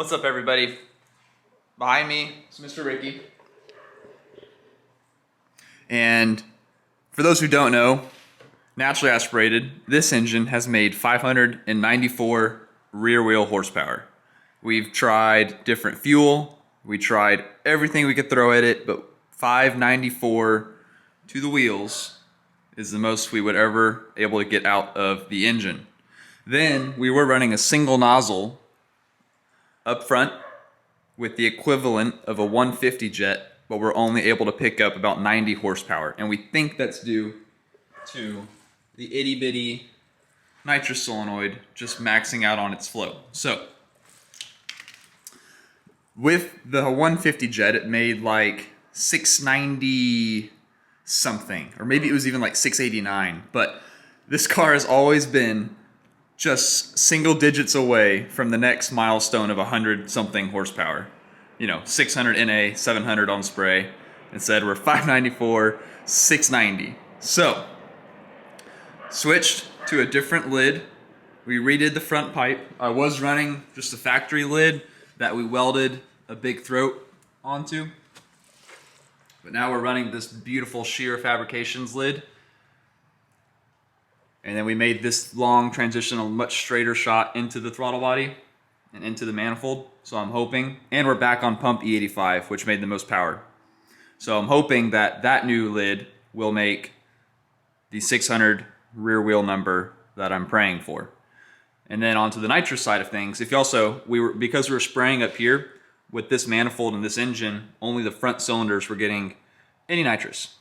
What's up, everybody? Behind me is Mr. Ricky. And for those who don't know, naturally aspirated, this engine has made 594 rear wheel horsepower. We've tried different fuel. We tried everything we could throw at it, but 594 to the wheels is the most we would ever able to get out of the engine. Then we were running a single nozzle up front with the equivalent of a 150 jet, but we're only able to pick up about 90 horsepower. And we think that's due to the itty bitty nitrous solenoid just maxing out on its flow. So with the 150 jet, it made like 690 something, or maybe it was even like 689. But this car has always been just single digits away from the next milestone of 100 something horsepower. You know, 600 NA, 700 on spray. Instead, we're 594, 690. So, switched to a different lid. We redid the front pipe. I was running just a factory lid that we welded a big throat onto. But now we're running this beautiful sheer fabrications lid. And then we made this long transition, a much straighter shot into the throttle body and into the manifold. So I'm hoping, and we're back on pump E85, which made the most power. So I'm hoping that that new lid will make the 600 rear wheel number that I'm praying for. And then onto the nitrous side of things, because we were spraying up here with this manifold and this engine, only the front cylinders were getting any nitrous.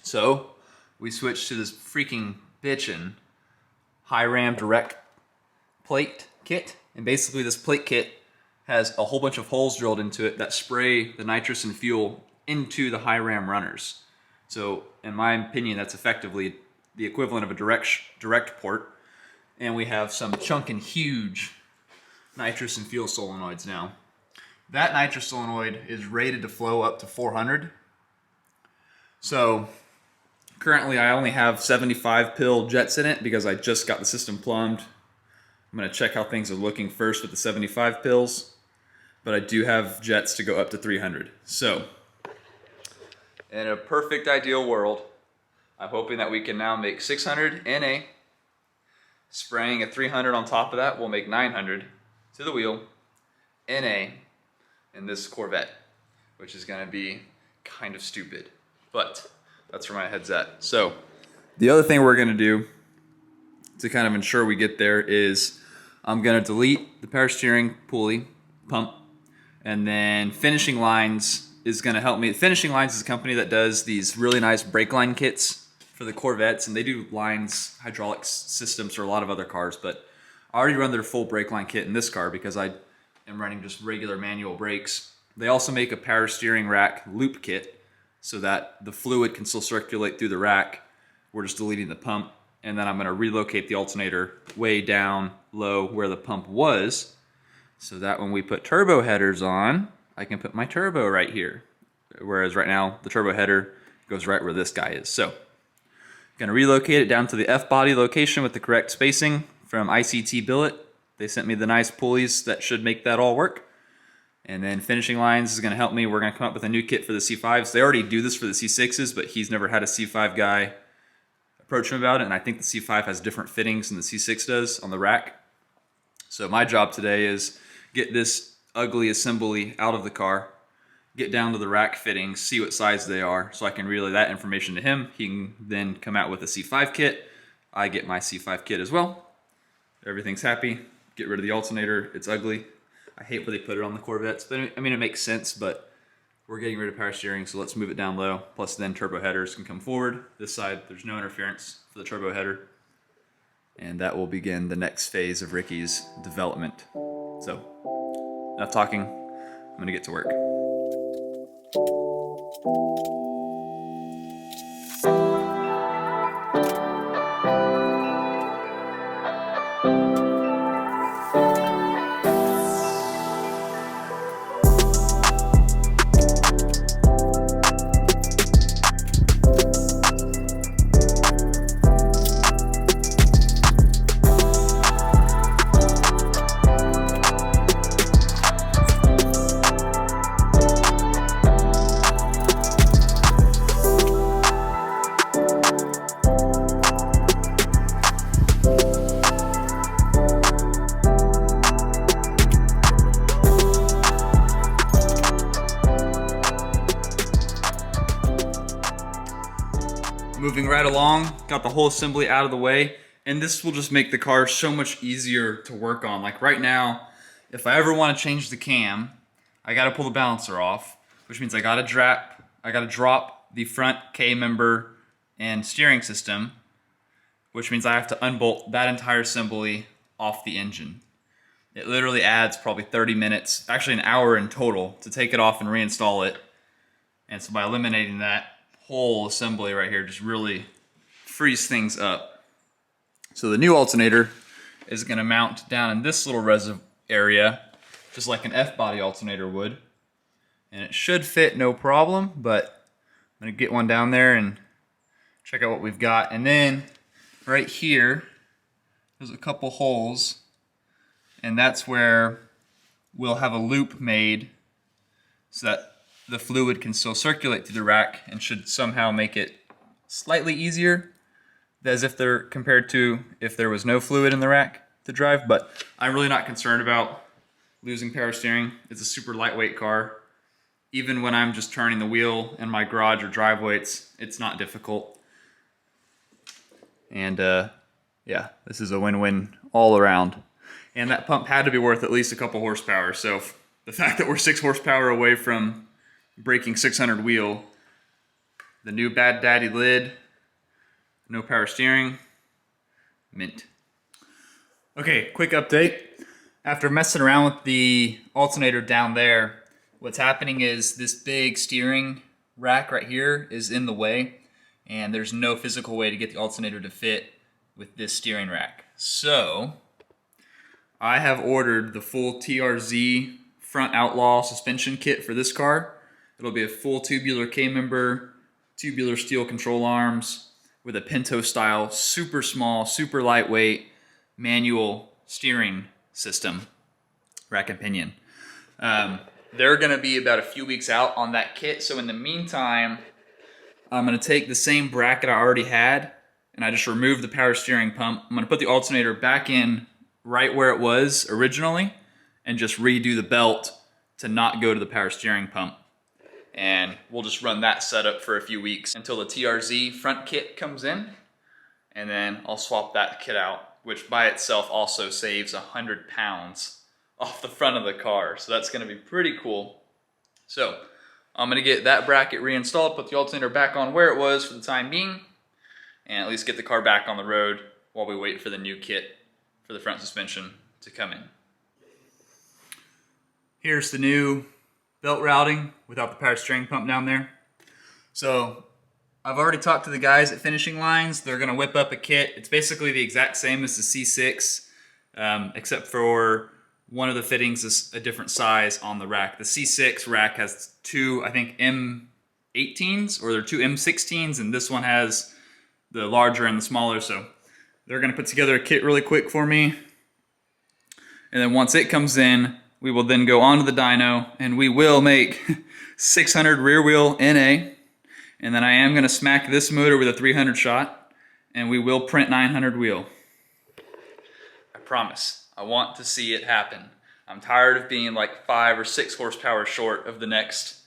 So we switched to this freaking bitchin' high ram direct plate kit. And basically this plate kit has a whole bunch of holes drilled into it that spray the nitrous and fuel into the high ram runners. So in my opinion, that's effectively the equivalent of a direct port. And we have some chunkin' huge nitrous and fuel solenoids now. That nitrous solenoid is rated to flow up to 400. So currently I only have 75 pill jets in it because I just got the system plumbed. I'm going to check how things are looking first with the 75 pills, but I do have jets to go up to 300. So in a perfect ideal world, I'm hoping that we can now make 600 NA. Spraying at 300 on top of that will make 900 to the wheel NA in this Corvette, which is going to be kind of stupid, but that's where my head's at. So the other thing we're going to do to kind of ensure we get there is I'm going to delete the power steering pulley pump, and then Finishing Lines is going to help me. Finishing Lines is a company that does these really nice brake line kits for the Corvettes, and they do lines, hydraulic systems for a lot of other cars, but I already run their full brake line kit in this car because I am running just regular manual brakes. They also make a power steering rack loop kit so that the fluid can still circulate through the rack. We're just deleting the pump, and then I'm going to relocate the alternator way down low where the pump was, so that when we put turbo headers on, I can put my turbo right here. Whereas right now, the turbo header goes right where this guy is. So I'm going to relocate it down to the F-body location with the correct spacing from ICT Billet. They sent me the nice pulleys that should make that all work. And then Finishing Lines is going to help me. We're going to come up with a new kit for the C5s. They already do this for the C6s, but he's never had a C5 guy approach him about it. And I think the C5 has different fittings than the C6 does on the rack. So my job today is get this ugly assembly out of the car, get down to the rack fittings, see what size they are, so I can relay that information to him. He can then come out with a C5 kit. I get my C5 kit as well. Everything's happy. Get rid of the alternator. It's ugly. I hate where they put it on the Corvettes, but I mean, it makes sense, but we're getting rid of power steering, so let's move it down low. Plus then turbo headers can come forward. This side, there's no interference for the turbo header. And that will begin the next phase of Ricky's development. So, enough talking. I'm gonna get to work. Moving right along, got the whole assembly out of the way, and this will just make the car so much easier to work on. Like right now, if I ever want to change the cam, I gotta pull the balancer off, which means I gotta drop the front K-member and steering system, which means I have to unbolt that entire assembly off the engine. It literally adds probably 30 minutes, actually an hour in total, to take it off and reinstall it. And so by eliminating that whole assembly right here, just really frees things up. So the new alternator is going to mount down in this little reservoir area, just like an F-body alternator would. And it should fit no problem, but I'm going to get one down there and check out what we've got. And then right here, there's a couple holes, and that's where we'll have a loop made so that the fluid can still circulate through the rack and should somehow make it slightly easier as if they're compared to if there was no fluid in the rack to drive. But I'm really not concerned about losing power steering. It's a super lightweight car. Even when I'm just turning the wheel in my garage or driveway, it's not difficult. And yeah, this is a win-win all around. And that pump had to be worth at least a couple horsepower. So the fact that we're 6 horsepower away from breaking 600 wheel, the new Bad Daddy lid, no power steering, mint. Okay, quick update. After messing around with the alternator down there, what's happening is this big steering rack right here is in the way, and there's no physical way to get the alternator to fit with this steering rack. So I have ordered the full TRZ front outlaw suspension kit for this car. It'll be a full tubular K-member, tubular steel control arms with a Pinto style, super small, super lightweight manual steering system, rack and pinion. They're gonna be about a few weeks out on that kit. So in the meantime, I'm gonna take the same bracket I already had and I just removed the power steering pump. I'm gonna put the alternator back in right where it was originally and just redo the belt to not go to the power steering pump. And we'll just run that setup for a few weeks until the TRZ front kit comes in, and then I'll swap that kit out, which by itself also saves 100 pounds off the front of the car. So that's gonna be pretty cool. So I'm gonna get that bracket reinstalled, put the alternator back on where it was for the time being, and at least get the car back on the road while we wait for the new kit for the front suspension to come in. Here's the new belt routing without the power steering pump down there. So I've already talked to the guys at Finishing Lines. They're gonna whip up a kit. It's basically the exact same as the C6, except for one of the fittings is a different size on the rack. The C6 rack has two, I think, M18s, or they're two M16s, and this one has the larger and the smaller. So they're gonna put together a kit really quick for me. And then once it comes in, we will then go onto the dyno and we will make 600 rear wheel NA. And then I am gonna smack this motor with a 300 shot and we will print 900 wheel. I promise, I want to see it happen. I'm tired of being like 5 or 6 horsepower short of the next,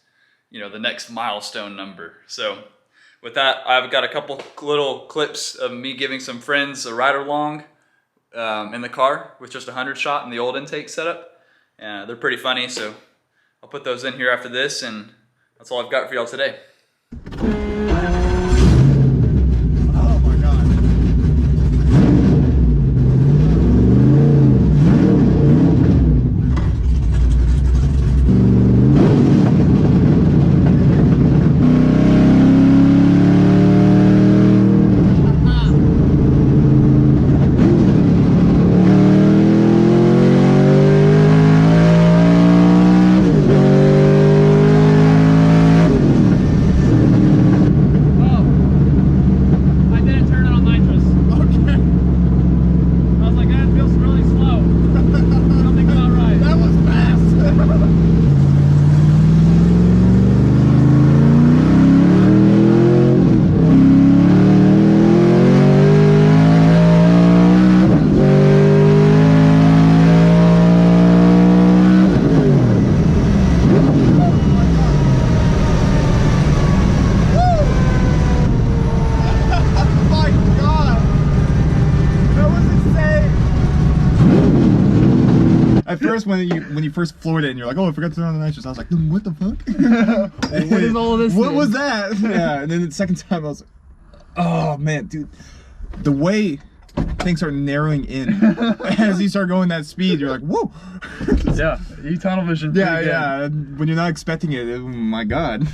the next milestone number. So with that, I've got a couple little clips of me giving some friends a ride along in the car with just a 100 shot in the old intake setup. They're pretty funny, so I'll put those in here after this, and that's all I've got for y'all today. Oh my God. first when you first floored it and you're like, oh, I forgot to turn on the nitrous. I was like, what the fuck? What is all of this? What was that? Yeah, and then the second time I was like, oh man, dude, the way things are narrowing in as you start going that speed, you're like, whoa. Yeah, you tunnel vision. Yeah, yeah. When you're not expecting it, oh my god.